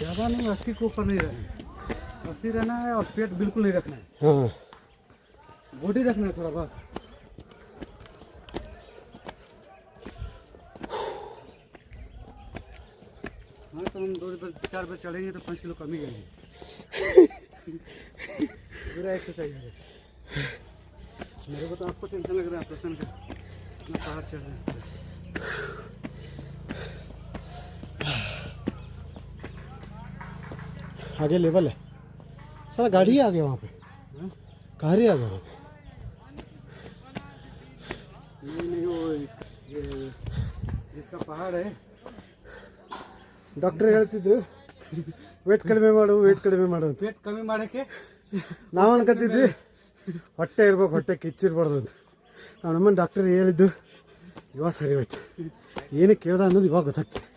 ज़्यादा नहीं, 80 के ऊपर नहीं रहना है। 80 रहना है और पेट बिल्कुल नहीं रखना है। हाँ बॉडी रखना है थोड़ा बस। हाँ तो हम 4 बजे चढ़ेंगे तो 5 किलो कम ही जाएंगे। पूरा एक्सरसाइज है। मेरे को तो आपको टेंशन लग रहा है ऑपरेशन का, इतना पहाड़ चढ़ रहे हैं। आगे लेवल है। साला गाड़ी ही आ गया वहाँ पे। कार ही आ गया वहाँ पे। नहीं वो ये जिसका पहाड़ है, ಡಾಕ್ಟರ್ ಹೇಳ್ತಿದ್ರು ವೇಟ್ ಕಡಿಮೆ ಮಾಡು ಅಂತ. ಪೇಟ್ ಕಮ್ಮಿ ಮಾಡೋಕ್ಕೆ ನಾವು ಅನ್ಕೊತಿದ್ವಿ ಹೊಟ್ಟೆ ಇರ್ಬೇಕು, ಹೊಟ್ಟೆ ಕಿಚ್ಚಿರ್ಬಾರ್ದು ಅಂತ. ನಮ್ಮನ್ನ ಡಾಕ್ಟರ್ ಹೇಳಿದ್ದು ಇವಾಗ ಸರಿ ಹೋಯ್ತು. ಏನಕ್ಕೆ ಕೇಳ್ದ ಅನ್ನೋದು ಇವಾಗ ಗೊತ್ತಾಗ್ತದೆ.